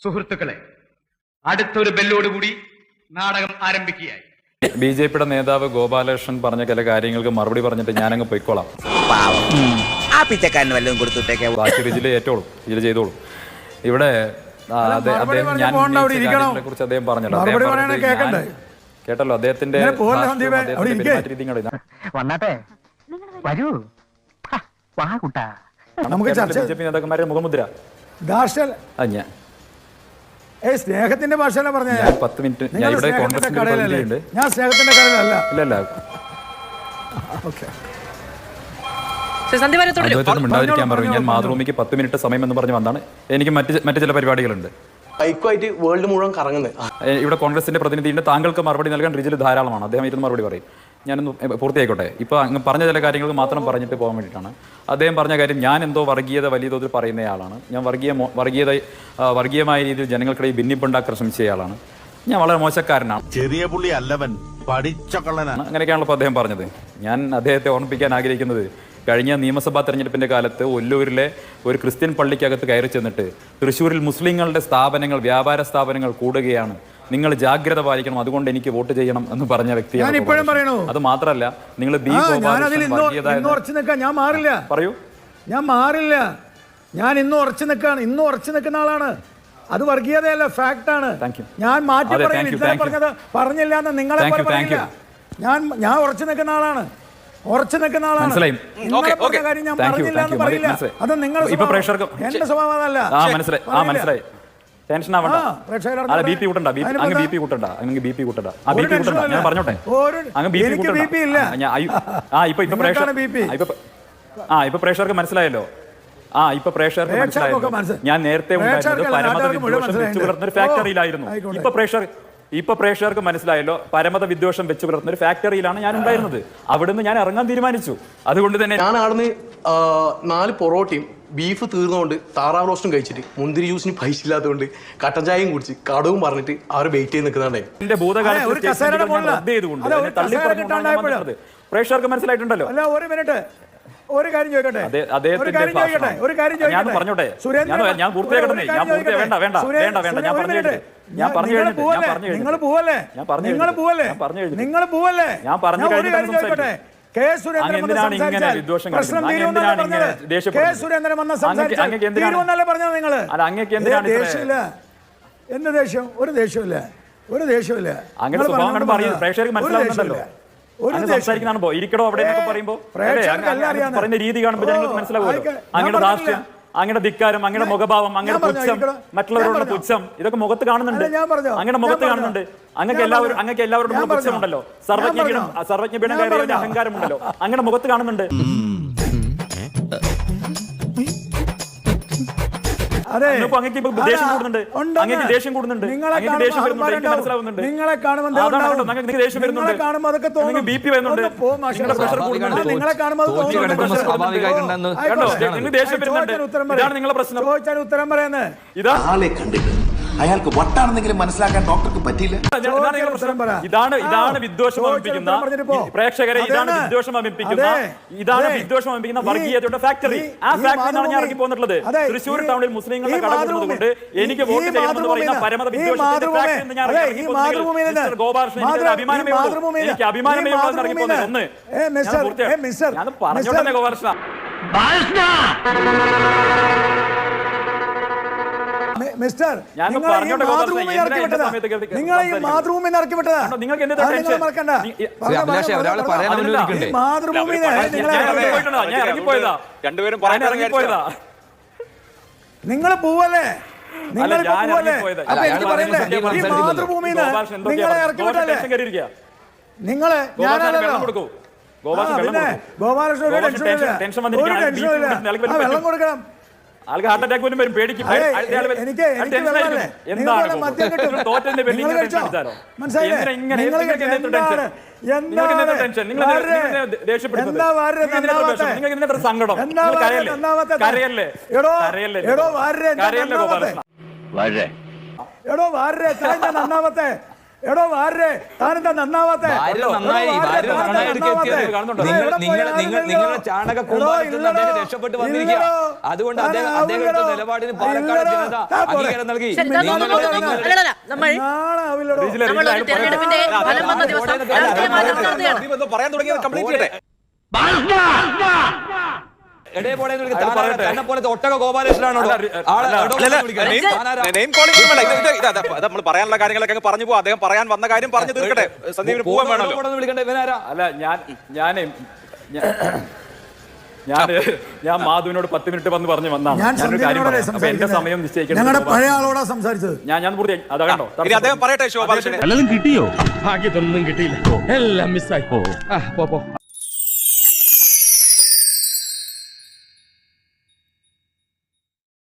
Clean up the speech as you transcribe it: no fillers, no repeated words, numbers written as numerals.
സുഹൃത്തുക്കളെ, അടുത്തൊരു ബെല്ലോടുകൂടി നാടകം ആരംഭിക്കുകയായി. ബി.ജെ.പിയുടെ നേതാവ് ഗോപാലകൃഷ്ണൻ പറഞ്ഞ ചില കാര്യങ്ങൾക്ക് മറുപടി പറഞ്ഞിട്ട് ഞാനങ്ങ് പൊയ്ക്കോളാം. ആ പിച്ചക്കാരന് വല്ലതും കൊടുത്തുവിട്ടേക്കെ. ബാക്കി റിജില് ഏറ്റോളും, ഇതിൽ ചെയ്തോളും. ഇവിടെ കുറിച്ച് അദ്ദേഹം പറഞ്ഞല്ലോ, കേട്ടല്ലോ അദ്ദേഹത്തിന്റെ ബി.ജെ.പി നേതാക്കന്മാരുടെ മുഖമുദ്ര സ്നേഹത്തിന്റെ ഭാഷയല്ല പറഞ്ഞ. 10 മിനിറ്റ് ഞാൻ ഇവിടെ കോൺഗ്രസിന്റെ പ്രതിനിധിയുണ്ട്. ഞാൻ സ്നേഹത്തിന്റെ കടയിലല്ല. ഇല്ലല്ല, മിണ്ടാതിരിക്കാൻ പറഞ്ഞു. ഞാൻ മാതൃഭൂമിക്ക് 10 മിനിറ്റ് സമയം എന്ന് പറഞ്ഞ് വന്നാണ്. എനിക്ക് മറ്റു ചില പരിപാടികളുണ്ട്. ബൈക്കുമായിട്ട് വേൾഡ് മുഴുവൻ കറങ്ങുന്നത്. ഇവിടെ കോൺഗ്രസിന്റെ പ്രതിനിധിയുണ്ട്. താങ്കൾക്ക് മറുപടി നൽകാൻ റിജിൽ ധാരാളമാണ്. അദ്ദേഹം ഇരുന്ന് മറുപടി പറയും. ഞാനൊന്ന് പൂർത്തിയായിക്കോട്ടെ. ഇപ്പോൾ അങ്ങ് പറഞ്ഞ ചില കാര്യങ്ങൾക്ക് മാത്രം പറഞ്ഞിട്ട് പോകാൻ വേണ്ടിയിട്ടാണ്. അദ്ദേഹം പറഞ്ഞ കാര്യം, ഞാൻ എന്തോ വർഗീയത വലിയ തോതിൽ പറയുന്നയാളാണ്, ഞാൻ വർഗീയമായ രീതിയിൽ ജനങ്ങൾക്കിടയിൽ ഭിന്നിപ്പുണ്ടാക്കാൻ ശ്രമിച്ചയാളാണ്, ഞാൻ വളരെ മോശക്കാരനാണ്, ചെറിയ പുള്ളി അല്ലവൻ, പഠിച്ച കള്ളനാണ്, അങ്ങനെയൊക്കെയാണല്ലോ ഇപ്പോൾ അദ്ദേഹം പറഞ്ഞത്. ഞാൻ അദ്ദേഹത്തെ ഓർമ്മിപ്പിക്കാൻ ആഗ്രഹിക്കുന്നത്, കഴിഞ്ഞ നിയമസഭാ തെരഞ്ഞെടുപ്പിൻ്റെ കാലത്ത് ഒല്ലൂരിലെ ഒരു ക്രിസ്ത്യൻ പള്ളിക്കകത്ത് കയറി ചെന്നിട്ട് തൃശ്ശൂരിൽ മുസ്ലിങ്ങളുടെ സ്ഥാപനങ്ങൾ, വ്യാപാര സ്ഥാപനങ്ങൾ കൂടുകയാണ്, നിങ്ങൾ ജാഗ്രത പാലിക്കണം, അതുകൊണ്ട് എനിക്ക് വോട്ട് ചെയ്യണം എന്ന് പറഞ്ഞ വ്യക്തിയാണ്. അത് മാത്രമല്ല, നിങ്ങൾ പറയൂ. ഞാൻ മാറില്ല. ഞാൻ ഇന്നും ഉറച്ചു നിൽക്കാണ്. ഇന്നും ഉറച്ചു നിൽക്കുന്ന ആളാണ്. അത് വർഗീയതയല്ല, ഫാക്ട് ആണ്. ഞാൻ മാറ്റി പറഞ്ഞില്ല എന്ന് നിങ്ങളെ പറഞ്ഞില്ല. ഞാൻ ഉറച്ചു നിൽക്കുന്ന ആളാണ്. ഉറച്ചു നിൽക്കുന്ന ആളാണ്. കാര്യം ഞാൻ പറഞ്ഞില്ല എന്ന് പറയില്ല. അത് നിങ്ങളുടെ എന്റെ സ്വഭാവമല്ല. മനസ്സിലായി. ടെൻഷൻ ആവണ്ട. ബി പി കൂട്ടണ്ട. അങ്ങ് ബി പി കൂട്ടണ്ട. ഞാൻ പറഞ്ഞോട്ടെ. ഇപ്പൊ പ്രേക്ഷകർക്ക് മനസ്സിലായല്ലോ. ഞാൻ നേരത്തെ പരമത വിദ്വേഷം വെച്ചു പുലർത്തുന്ന ഒരു ഫാക്ടറിയിലായിരുന്നു. ഇപ്പൊ പ്രേക്ഷകർക്ക് മനസ്സിലായല്ലോ, പരമത വിദ്വേഷം വെച്ചു പുലർത്തുന്ന ഒരു ഫാക്ടറിയിലാണ് ഞാൻ ഉണ്ടായിരുന്നത്. അവിടുന്ന് ഞാൻ ഇറങ്ങാൻ തീരുമാനിച്ചു. അതുകൊണ്ട് തന്നെ ഞാൻ അവിടുന്ന് 4 പൊറോട്ടയും ബീഫ് തീർന്നുകൊണ്ട് താറാവ് റോസ്റ്റും കഴിച്ചിട്ട് മുന്തിരി ജ്യൂസിന് പൈസ ഇല്ലാത്തതുകൊണ്ട് കട്ടൻ ചായയും കുടിച്ച് കടവും പറഞ്ഞിട്ട് അവർ വെയിറ്റ് ചെയ്ത് നിൽക്കുന്നുണ്ടേ. എന്റെ ഭൂതകാലത്ത് പ്രേക്ഷകർക്ക് മനസ്സിലായിട്ടുണ്ടല്ലോ. അല്ല, ഒരു മിനിറ്റ്, ഒരു കാര്യം ചോദിക്കട്ടെ. ഞാൻ പറഞ്ഞോട്ടെ. ഞാൻ പൂർത്തിയാക്കട്ടെ. എന്ത് ദേഷ്യം? ഒരു ദേഷ്യമില്ല. അങ്ങനെ സ്വഭാവം പ്രേക്ഷകർക്ക് മനസ്സിലാവുന്നുണ്ടല്ലോ. സംസാരിക്കാണോ ഇരിക്കടോ അവിടെ പറയുമ്പോ പറയുന്ന രീതി കാണുമ്പോൾ ജനങ്ങൾക്ക് മനസ്സിലാവുമല്ലോ. അങ്ങനെ ധാർഷ്ട്യം, അങ്ങനെ ധിക്കാരം, അങ്ങനെ മുഖഭാവം, അങ്ങനെ പുച്ഛം, മറ്റുള്ളവരോടുള്ള പുച്ഛം, ഇതൊക്കെ മുഖത്ത് കാണുന്നുണ്ട്. അങ്ങനെ മുഖത്ത് കാണുന്നുണ്ട്. അങ്ങക്ക് എല്ലാവരോടും പുച്ഛമുണ്ടല്ലോ. സർവജ്ഞപീഠം കയറിയ അഹങ്കാരമുണ്ടല്ലോ. അങ്ങനെ മുഖത്ത് കാണുന്നുണ്ട്. ദേഷ്യം കൂടുന്നുണ്ട്. നിങ്ങളെ കാണുമ്പോൾ ബി പി വരുന്നുണ്ട്. ദേഷ്യം വരുന്നുണ്ട്. ഇതാണ് നിങ്ങളെ പ്രശ്നം. ഉത്തരം പറയുന്നത് ആളെ കണ്ടിട്ട് അയാൾക്ക് വട്ടാണെന്നെങ്കിലും മനസ്സിലാക്കാൻ ഡോക്ടർക്ക് പറ്റിയില്ല. ഇതാണ് വിദ്വേഷം അമിപ്പിക്കുന്ന പ്രേക്ഷകരെ, ഇതാണ് വിദ്വേഷം അമിപ്പിക്കുന്ന വർഗീയതയുടെ ഫാക്ടറി. ആ ഫാക്ടറിയാണ് ഞാൻ ഇറങ്ങി പോന്നിട്ടുള്ളത്. തൃശ്ശൂർ ടൗണിൽ മുസ്ലിങ്ങളുടെ കട കൂടുന്നത് കൊണ്ട് എനിക്ക് വോട്ട് ചെയ്യണമെന്ന് പറയുന്ന പരമത വിദ്വേഷത്തിന്റെ ഫാക്ടറി ഞാൻ അഭിമാനമേ ഉള്ളൂ. എനിക്ക് അഭിമാനമേ ഉള്ളൂ ഇറങ്ങി പോകുന്നത്. ഒന്ന് ഞാൻ പറഞ്ഞോട്ടെ ഗോപാലകൃഷ്ണ. മിസ്റ്റർ, നിങ്ങൾ ഈ മാതൃഭൂമിയിൽ ഇറക്കി വിട്ടതാണ്. നിങ്ങൾക്ക് നിങ്ങൾ പോവല്ലേ? മാതൃഭൂമിയിൽ നിങ്ങളെ ഇറക്കി വിട്ടല്ലേ? നിങ്ങളെ ഗോപാലകൃഷ്ണൻ വെള്ളം കൊടുക്കണം. ആൾക്ക് ഹാർട്ട് അറ്റാക്ക് പോലും വരും. പേടിക്കും. സങ്കടം കരയല്ലേ? എടോ വാരേ, നന്നാമത്തെ എടോ വാരേ താനെന്താ നന്നാവാത്ത ഭാര്യ നന്നായി, ഭാര്യ നന്നായിട്ട് എത്തിയത് കാണുന്നുണ്ടോ? നിങ്ങളുടെ ചാണക കുമ്പാരത്തിൽ നിന്ന് അദ്ദേഹം രക്ഷപ്പെട്ട് വന്നിരിക്കുക. അതുകൊണ്ട് അദ്ദേഹം എടുത്ത നിലപാടിന് പാലക്കാട് ജനത അംഗീകാരം നൽകി. ശരി, അല്ലല്ല, നമ്മൾ ഒരു തെരഞ്ഞെടുപ്പിന്റെ ഫലം വന്ന ദിവസം രാഷ്ട്രീയ മാറ്റം നടത്തുകയാണ്. പറയാൻ തുടങ്ങിയത് കംപ്ലീറ്റ് ചെയ്യട്ടെ. ഒട്ടക ഗോപാലകൃഷ്ണനാണോ നമ്മൾ പറയാനുള്ള കാര്യങ്ങളൊക്കെ അങ്ങ് പറഞ്ഞു പോകും. അദ്ദേഹം പറയാൻ വന്ന കാര്യം പറഞ്ഞു തീർക്കട്ടെ. സന്ദീപിന് പോകാൻ വേണമല്ലോ. വിളിക്കട്ടെ? ഇവനാരാ? അല്ല ഞാൻ മാധുവിനോട് 10 മിനിറ്റ് വന്ന് പറഞ്ഞു വന്നാണ്. എന്റെ സമയം നിശ്ചയിക്കണം. ഞങ്ങളുടെ പഴയ ആളോടാ സംസാരിച്ചത്. ഞാൻ പൂർത്തി അതാകണ്ടോ അദ്ദേഹം പറയട്ടെ. ശോഭാ കിട്ടിയോ? ഭാഗ്യത്തൊന്നും കിട്ടിയില്ല, എല്ലാം മിസ്സായി.